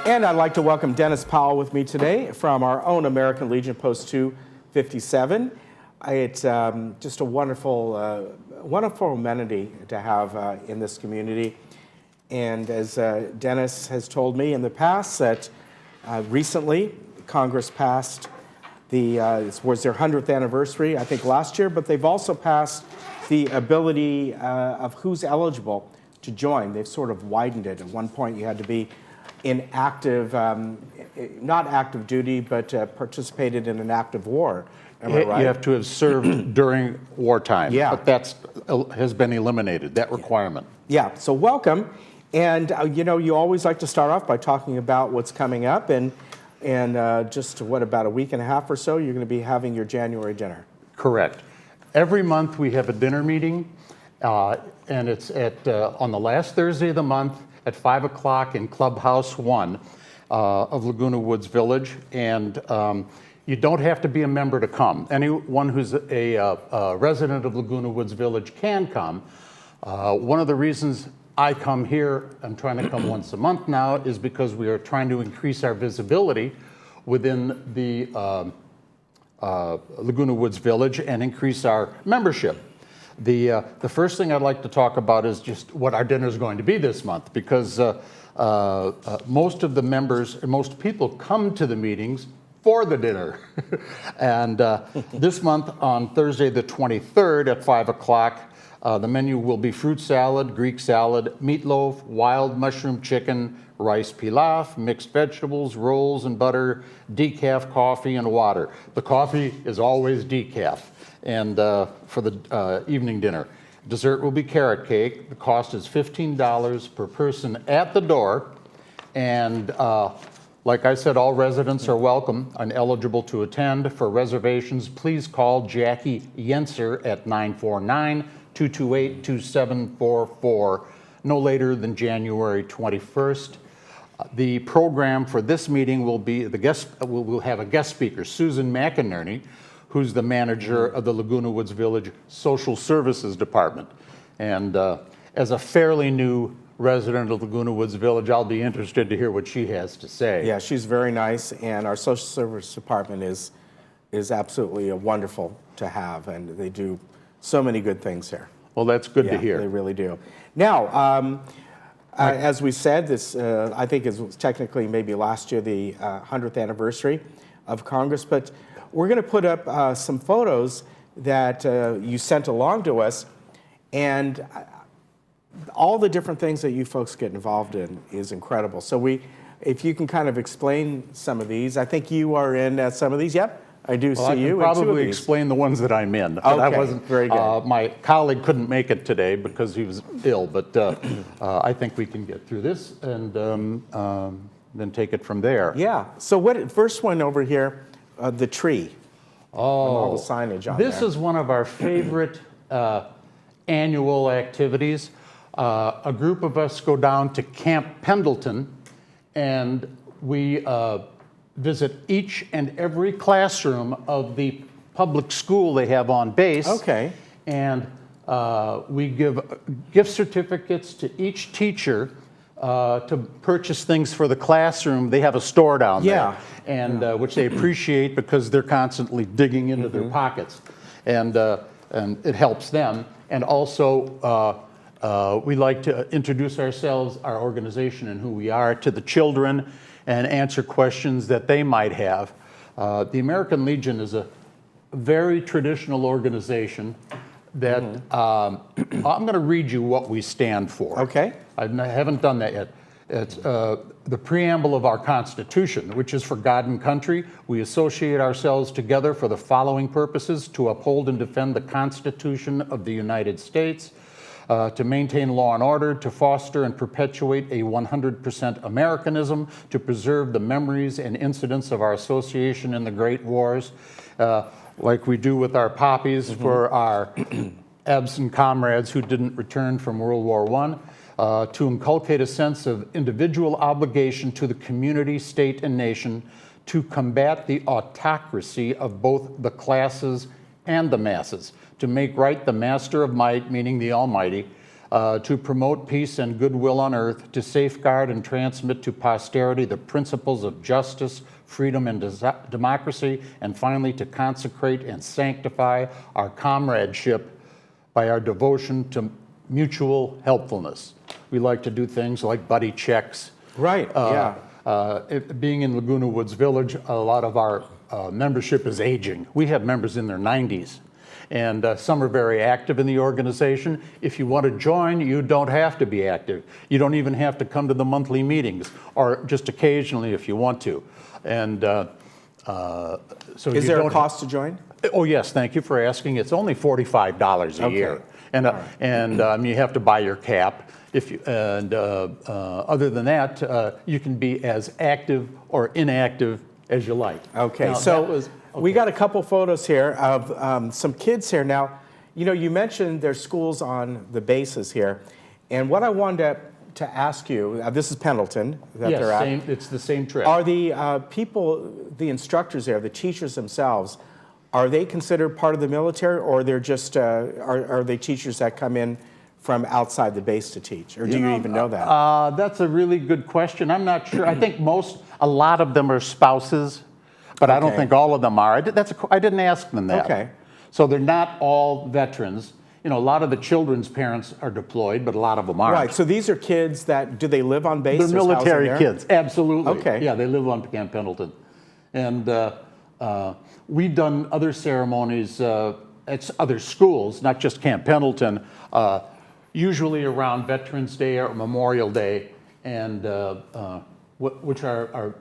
And I'd like to welcome Dennis Powell with me today from our own American Legion Post 257. It's just a wonderful, wonderful amenity to have in this community. And as Dennis has told me in the past, that recently Congress passed it was their 100th anniversary, I think last year, but they've also passed the ability of who's eligible to join. They've sort of widened it. At one point, you had to be in active, not active duty, but participated in an active war. Am I right? You have to have served during wartime. Yeah. But that has been eliminated, that requirement. Yeah, so welcome. And you know, you always like to start off by talking about what's coming up, and just what, about a week and a half or so, you're going to be having your January dinner. Correct. Every month we have a dinner meeting, and it's at on the last Thursday of the month at 5 o'clock in Clubhouse 1 of Laguna Woods Village, and you don't have to be a member to come. Anyone who's a resident of Laguna Woods Village can come. One of the reasons I come here, I'm trying to come once a month now, is because we are trying to increase our visibility within the Laguna Woods Village and increase our membership. The first thing I'd like to talk about is just what our dinner is going to be this month, because most of the members, most people come to the meetings for the dinner. And this month on Thursday the 23rd at 5 o'clock, the menu will be fruit salad, Greek salad, meatloaf, wild mushroom chicken, rice pilaf, mixed vegetables, rolls and butter, decaf coffee, and water. The coffee is always decaf. And for the evening dinner. Dessert will be carrot cake. The cost is $15 per person at the door. And like I said, all residents are welcome and eligible to attend. For reservations, please call Jackie Yenser at 949-228-2744, no later than January 21st. The program for this meeting will be, we'll have a guest speaker, Susan McInerney, who's the manager of the Laguna Woods Village Social Services Department. And as a fairly new resident of Laguna Woods Village, I'll be interested to hear what she has to say. Yeah, she's very nice, and our social service department is absolutely wonderful to have, and they do so many good things here. Well, that's good to hear. They really do. Now, as we said, this I think is technically maybe last year the 100th anniversary of Congress, but we're going to put up some photos that you sent along to us, and all the different things that you folks get involved in is incredible. So if you can kind of explain some of these. I think you are in some of these. Yep, I do see you. I can probably explain the ones that I'm in. Okay, I wasn't very good. My colleague couldn't make it today because he was ill, but I think we can get through this and then take it from there. Yeah. So first one over here. The tree. Oh, all the signage on this there. is one of our favorite annual activities. A group of us go down to Camp Pendleton, and we visit each and every classroom of the public school they have on base. Okay. And we give gift certificates to each teacher to purchase things for the classroom. They have a store down there, and which they appreciate because they're constantly digging into their pockets, and it helps them. And also, we like to introduce ourselves, our organization, and who we are to the children, and answer questions that they might have. The American Legion is a very traditional organization that I'm going to read you what we stand for. Okay. I haven't done that yet. It's the preamble of our Constitution, which is for God and country. We associate ourselves together for the following purposes: to uphold and defend the Constitution of the United States, to maintain law and order, to foster and perpetuate a 100% Americanism, to preserve the memories and incidents of our association in the Great Wars, like we do with our poppies for our absent comrades who didn't return from World War I, to inculcate a sense of individual obligation to the community, state, and nation, to combat the autocracy of both the classes and the masses, to make right the master of might, meaning the Almighty, to promote peace and goodwill on earth, to safeguard and transmit to posterity the principles of justice, freedom, and democracy, and finally to consecrate and sanctify our comradeship by our devotion to mutual helpfulness. We like to do things like buddy checks. Right, Being in Laguna Woods Village, a lot of our membership is aging. We have members in their 90s. And some are very active in the organization. If you want to join, you don't have to be active. You don't even have to come to the monthly meetings, or just occasionally if you want to. And so is there a cost to join? Oh yes, thank you for asking. It's only $45 a year, and you have to buy your cap. Other than that, you can be as active or inactive as you like. Okay, now, so we got a couple photos here of some kids here. Now, you mentioned there's schools on the bases here, and what I wanted to ask you, this is Pendleton that they're at. Yes, it's the same trip. Are the people, the instructors there, the teachers themselves, are they considered part of the military, or they're just are they teachers that come in from outside the base to teach, or do you even know that? That's a really good question. I'm not sure. I think a lot of them are spouses, but I don't think all of them are. I didn't ask them that. Okay. So they're not all veterans. A lot of the children's parents are deployed, but a lot of them aren't. Right. So these are kids that, do they live on base? They're military kids. Absolutely. Okay. Yeah, they live on Camp Pendleton, and we've done other ceremonies at other schools, not just Camp Pendleton. Usually around Veterans Day or Memorial Day, and which are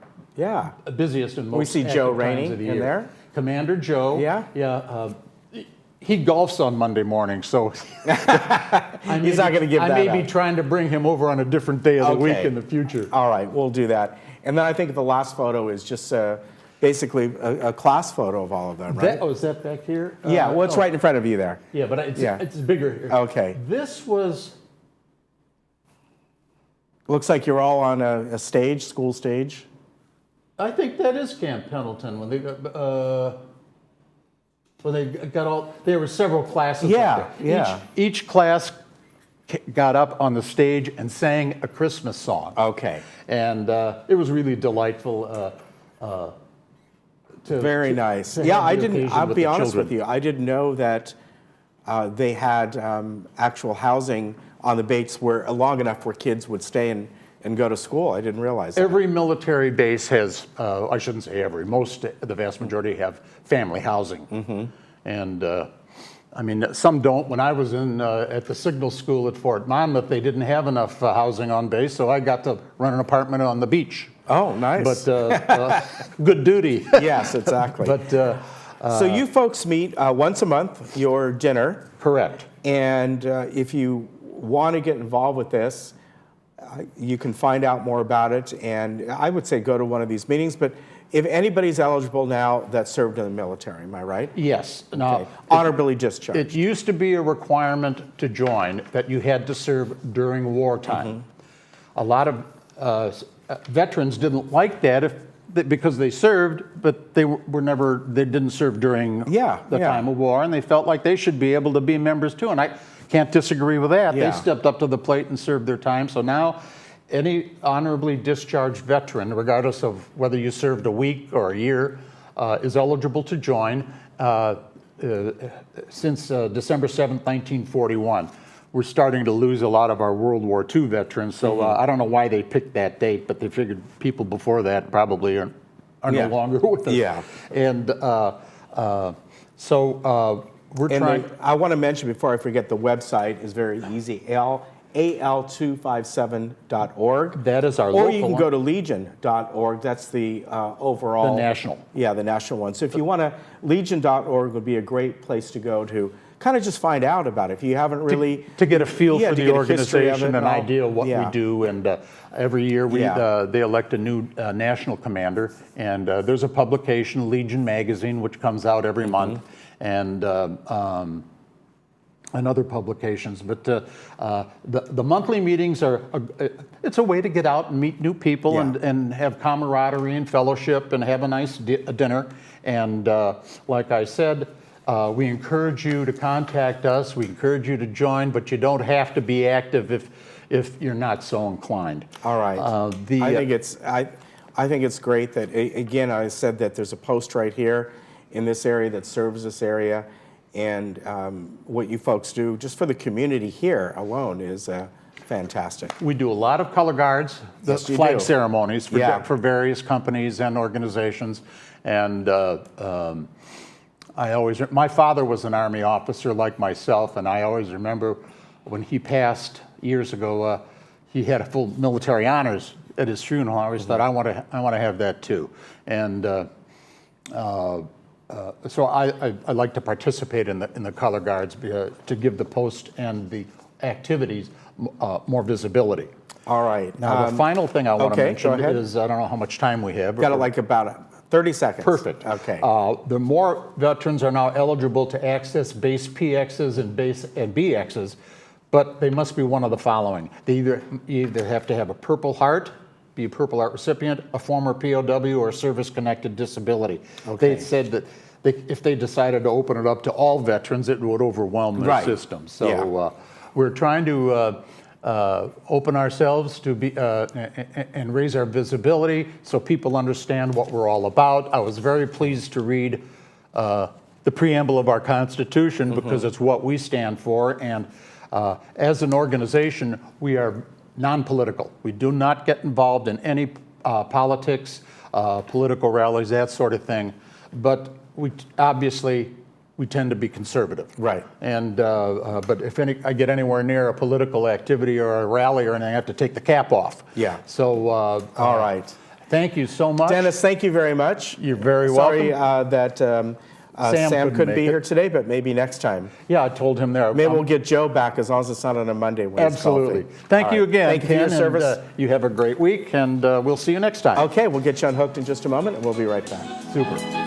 busiest and most we see Joe active times Rainey of the in year. there. Commander Joe. Yeah. He golfs on Monday morning, so He's not going to give that I may up. be trying to bring him over on a different day of the week in the future. All right, we'll do that. And then I think the last photo is just basically a class photo of all of them, right? Is that back here? Yeah, well, it's right in front of you there. Yeah, but it's bigger here. Okay. This was... Looks like you're all on a stage, school stage. I think that is Camp Pendleton when they got all. There were several classes. Yeah, yeah. Each class got up on the stage and sang a Christmas song. Okay. And it was really delightful. Very nice. To Yeah, I'll be honest with you, I didn't know that they had actual housing on the base where long enough where kids would stay and go to school. I didn't realize that. Every military base has, I shouldn't say every, the vast majority have family housing. Mm-hmm. And I mean, some don't. When I was at the signal school at Fort Monmouth, they didn't have enough housing on base, so I got to run an apartment on the beach. Oh, nice. But good duty. Yes, exactly. But so you folks meet once a month, your dinner. Correct. And if you want to get involved with this, you can find out more about it. And I would say go to one of these meetings. But if anybody's eligible now that served in the military, am I right? Yes. Now, okay. Honorably discharged. It used to be a requirement to join that you had to serve during wartime. Mm-hmm. A lot of veterans didn't like that because they served, but they didn't serve during the time of war, and they felt like they should be able to be members too. And I can't disagree with that. Yeah. They stepped up to the plate and served their time. So now any honorably discharged veteran, regardless of whether you served a week or a year, is eligible to join since December 7th, 1941. We're starting to lose a lot of our World War II veterans, so I don't know why they picked that date, but they figured people before that probably are no longer with us. Yeah. And we're trying. I want to mention before I forget, the website is very easy, al257.org. That is our local one. Or you can go to legion.org. That's the overall. The national. Yeah, the national one. So if you want to, legion.org would be a great place to go to kind of just find out about it. If you haven't really... To get a feel for the organization, an idea of what we do. And every year they elect a new national commander. And there's a publication, Legion Magazine, which comes out every month. And other publications. But the monthly meetings it's a way to get out and meet new people and have camaraderie and fellowship and have a nice dinner. And like I said, We encourage you to contact us. We encourage you to join, but you don't have to be active if you're not so inclined. All right. I think it's great that, again, I said that there's a post right here in this area that serves this area, and what you folks do just for the community here alone is fantastic. We do a lot of color guards, the Yes, you flag do. ceremonies for, Yeah. for various companies and organizations, and my father was an Army officer like myself, and I always remember when he passed years ago, he had a full military honors at his funeral. I always thought, I want to have that too. And so I like to participate in the color guards to give the post and the activities more visibility. All right. Now, the final thing I want to okay, mention go ahead. is, I don't know how much time we have. Got it like about 30 seconds. Perfect. Okay. The more veterans are now eligible to access base PXs and base and BXs, but they must be one of the following. They either have to have a Purple Heart, be a Purple Heart recipient, a former POW, or service-connected disability. Okay. They said that if they decided to open it up to all veterans, it would overwhelm their Right. system. So Yeah. we're trying to open ourselves to be and raise our visibility so people understand what we're all about. I was very pleased to read the preamble of our Constitution because it's what we stand for. And as an organization, we are non-political. We do not get involved in any politics, political rallies, that sort of thing. But we tend to be conservative. Right. And but if I get anywhere near a political activity or a rally or anything, I have to take the cap off. Yeah. So All right. Thank you so much, Dennis, thank you very much. You're very Sorry welcome. that Sam couldn't be here today, but maybe next time. Yeah, I told him there. Maybe we'll get Joe back as long as it's not on a Monday when Absolutely. it's golfing. Thank All you right. again, Thank you for your Ken, service. and you have a great week, and we'll see you next time. Okay, we'll get you unhooked in just a moment, and we'll be right back. Super.